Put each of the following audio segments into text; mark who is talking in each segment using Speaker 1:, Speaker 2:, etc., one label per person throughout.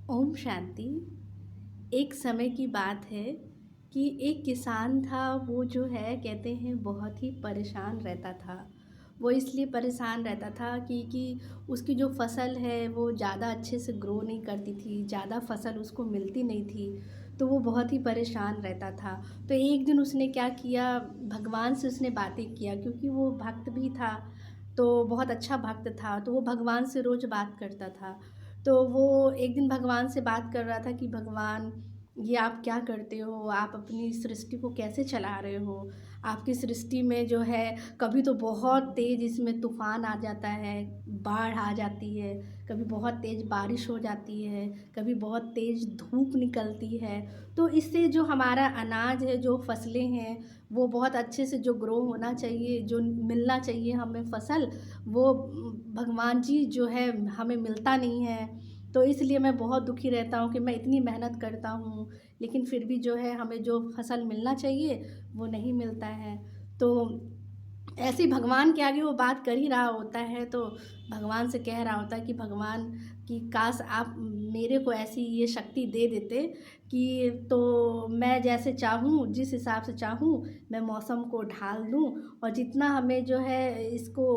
Speaker 1: ओम शांति। एक समय की बात है कि एक किसान था। वो जो है कहते हैं बहुत ही परेशान रहता था। वो इसलिए परेशान रहता था कि उसकी जो फसल है वो ज़्यादा अच्छे से ग्रो नहीं करती थी, ज़्यादा फसल उसको मिलती नहीं थी। तो वो बहुत ही परेशान रहता था। तो एक दिन उसने क्या किया, भगवान से उसने बातें किया, क्योंकि वो भक्त भी था। तो बहुत अच्छा भक्त था, तो वो भगवान से रोज़ बात करता था। तो वो एक दिन भगवान से बात कर रहा था कि भगवान, ये आप क्या करते हो? आप अपनी सृष्टि को कैसे चला रहे हो? आपकी सृष्टि में जो है कभी तो बहुत तेज़ इसमें तूफ़ान आ जाता है, बाढ़ आ जाती है, कभी बहुत तेज़ बारिश हो जाती है, कभी बहुत तेज़ धूप निकलती है। तो इससे जो हमारा अनाज है, जो फसलें हैं, वो बहुत अच्छे से जो ग्रो होना चाहिए, जो मिलना चाहिए हमें फसल, वो भगवान जी जो है हमें मिलता नहीं है। तो इसलिए मैं बहुत दुखी रहता हूँ कि मैं इतनी मेहनत करता हूँ, लेकिन फिर भी जो है हमें जो फसल मिलना चाहिए वो नहीं मिलता है। तो ऐसे ही भगवान के आगे वो बात कर ही रहा होता है, तो भगवान से कह रहा होता है कि भगवान, कि काश आप मेरे को ऐसी ये शक्ति दे देते कि तो मैं जैसे चाहूँ, जिस हिसाब से चाहूँ, मैं मौसम को ढाल दूँ। और जितना हमें जो है इसको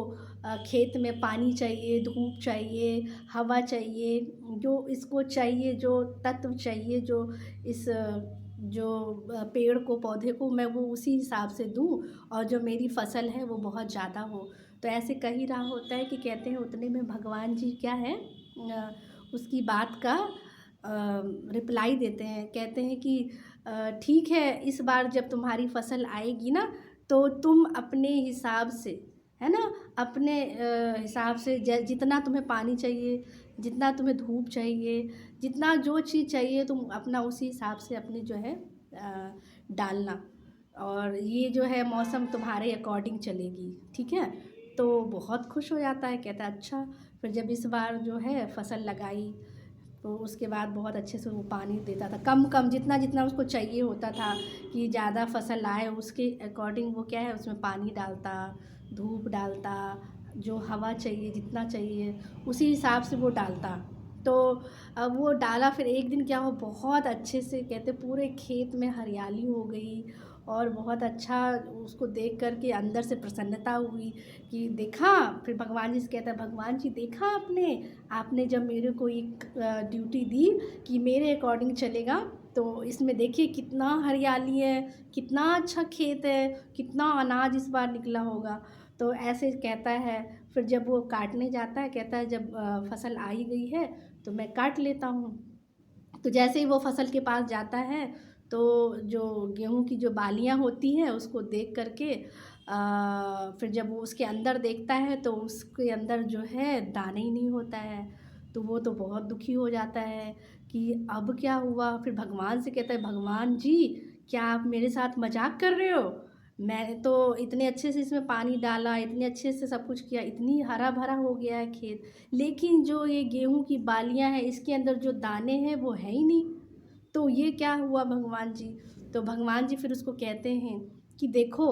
Speaker 1: खेत में पानी चाहिए, धूप चाहिए, हवा चाहिए, जो इसको चाहिए, जो तत्व चाहिए, जो इस जो पेड़ को, पौधे को, मैं वो उसी हिसाब से दूँ, और जो मेरी फसल है वो बहुत ज़्यादा हो। तो ऐसे कह ही रहा होता है कि कहते हैं उतने में भगवान जी क्या है, उसकी बात का रिप्लाई देते हैं। कहते हैं कि ठीक है, इस बार जब तुम्हारी फसल आएगी ना, तो तुम अपने हिसाब से, है ना, अपने हिसाब से जितना तुम्हें पानी चाहिए, जितना तुम्हें धूप चाहिए, जितना जो चीज़ चाहिए, तुम अपना उसी हिसाब से अपनी जो है डालना, और ये जो है मौसम तुम्हारे अकॉर्डिंग चलेगी, ठीक है। तो बहुत खुश हो जाता है, कहता है अच्छा। फिर जब इस बार जो है फसल लगाई, तो उसके बाद बहुत अच्छे से वो पानी देता था, कम कम, जितना जितना उसको चाहिए होता था कि ज़्यादा फसल आए, उसके अकॉर्डिंग वो क्या है उसमें पानी डालता, धूप डालता, जो हवा चाहिए, जितना चाहिए उसी हिसाब से वो डालता। तो अब वो डाला, फिर एक दिन क्या हुआ, बहुत अच्छे से कहते पूरे खेत में हरियाली हो गई, और बहुत अच्छा उसको देख कर के अंदर से प्रसन्नता हुई कि देखा। फिर भगवान जी से कहता है, भगवान जी देखा आपने, आपने जब मेरे को एक ड्यूटी दी कि मेरे अकॉर्डिंग चलेगा, तो इसमें देखिए कितना हरियाली है, कितना अच्छा खेत है, कितना अनाज इस बार निकला होगा। तो ऐसे कहता है। फिर जब वो काटने जाता है, कहता है जब फसल आ ही गई है तो मैं काट लेता हूँ। तो जैसे ही वो फसल के पास जाता है, तो जो गेहूँ की जो बालियाँ होती हैं उसको देख कर के फिर जब वो उसके अंदर देखता है, तो उसके अंदर जो है दाना ही नहीं होता है। तो वो तो बहुत दुखी हो जाता है कि अब क्या हुआ। फिर भगवान से कहता है, भगवान जी, क्या आप मेरे साथ मजाक कर रहे हो? मैं तो इतने अच्छे से इसमें पानी डाला, इतने अच्छे से सब कुछ किया, इतनी हरा भरा हो गया है खेत, लेकिन जो ये गेहूँ की बालियाँ हैं इसके अंदर जो दाने हैं वो है ही नहीं। तो ये क्या हुआ भगवान जी? तो भगवान जी फिर उसको कहते हैं कि देखो,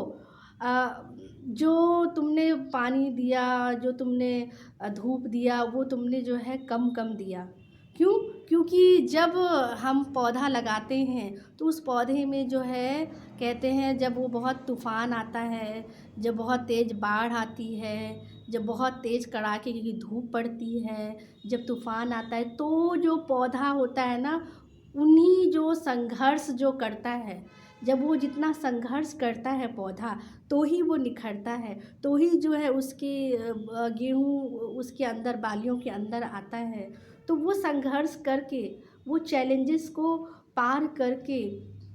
Speaker 1: जो तुमने पानी दिया, जो तुमने धूप दिया, वो तुमने जो है कम-कम दिया। क्यों? क्योंकि जब हम पौधा लगाते हैं, तो उस पौधे में जो है कहते हैं जब वो बहुत तूफ़ान आता है, जब बहुत तेज़ बाढ़ आती है, जब बहुत तेज़ कड़ाके की धूप पड़ती है, जब तूफ़ान आता है, तो जो पौधा होता है ना, उन्हीं जो संघर्ष जो करता है, जब वो जितना संघर्ष करता है पौधा, तो ही वो निखरता है, तो ही जो है उसके गेहूँ उसके अंदर, बालियों के अंदर आता है। तो वो संघर्ष करके, वो चैलेंजेस को पार करके,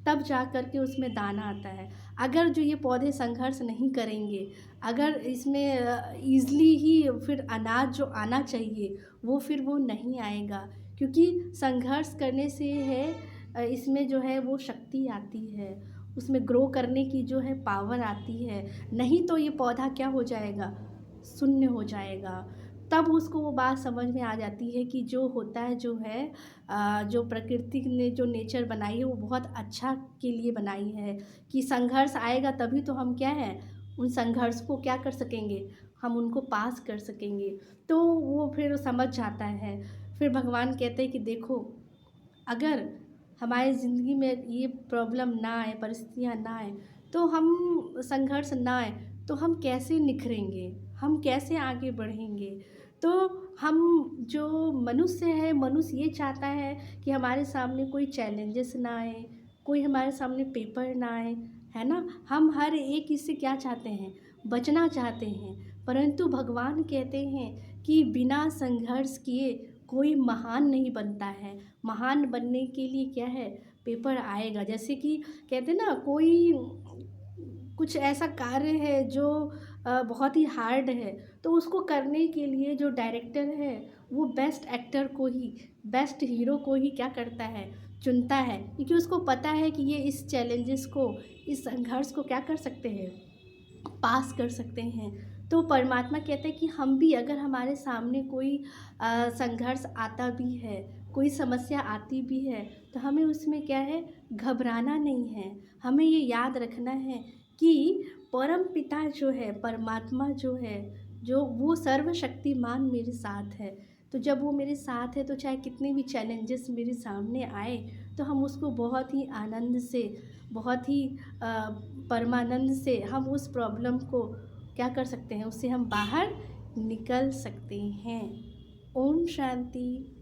Speaker 1: तब जा कर के उसमें दाना आता है। अगर जो ये पौधे संघर्ष नहीं करेंगे, अगर इसमें ईज़िली ही फिर अनाज जो आना चाहिए, वो फिर वो नहीं आएगा। क्योंकि संघर्ष करने से है इसमें जो है वो शक्ति आती है, उसमें ग्रो करने की जो है पावर आती है। नहीं तो ये पौधा क्या हो जाएगा, शून्य हो जाएगा। तब उसको वो बात समझ में आ जाती है कि जो होता है, जो है जो प्रकृति ने जो नेचर बनाई है वो बहुत अच्छा के लिए बनाई है, कि संघर्ष आएगा तभी तो हम क्या है, उन संघर्ष को क्या कर सकेंगे, हम उनको पास कर सकेंगे। तो वो फिर समझ जाता है। फिर भगवान कहते हैं कि देखो, अगर हमारी ज़िंदगी में ये प्रॉब्लम ना आए, परिस्थितियाँ ना आएँ, तो हम संघर्ष ना आए, तो हम कैसे निखरेंगे? हम कैसे आगे बढ़ेंगे? तो हम जो मनुष्य है, मनुष्य ये चाहता है कि हमारे सामने कोई चैलेंजेस ना आए, कोई हमारे सामने पेपर ना आए, है ना? हम हर एक इससे क्या चाहते हैं? बचना चाहते हैं। परंतु भगवान कहते हैं कि बिना संघर्ष किए कोई महान नहीं बनता है। महान बनने के लिए क्या है, पेपर आएगा। जैसे कि कहते हैं ना, कोई कुछ ऐसा कार्य है जो बहुत ही हार्ड है, तो उसको करने के लिए जो डायरेक्टर है वो बेस्ट एक्टर को ही, बेस्ट हीरो को ही क्या करता है, चुनता है, क्योंकि उसको पता है कि ये इस चैलेंजेस को, इस संघर्ष को क्या कर सकते हैं, पास कर सकते हैं। तो परमात्मा कहते हैं कि हम भी, अगर हमारे सामने कोई संघर्ष आता भी है, कोई समस्या आती भी है, तो हमें उसमें क्या है, घबराना नहीं है। हमें ये याद रखना है कि परम पिता जो है, परमात्मा जो है, जो वो सर्वशक्तिमान मेरे साथ है। तो जब वो मेरे साथ है, तो चाहे कितने भी चैलेंजेस मेरे सामने आए, तो हम उसको बहुत ही आनंद से, बहुत ही परमानंद से हम उस प्रॉब्लम को क्या कर सकते हैं, उससे हम बाहर निकल सकते हैं। ओम शांति।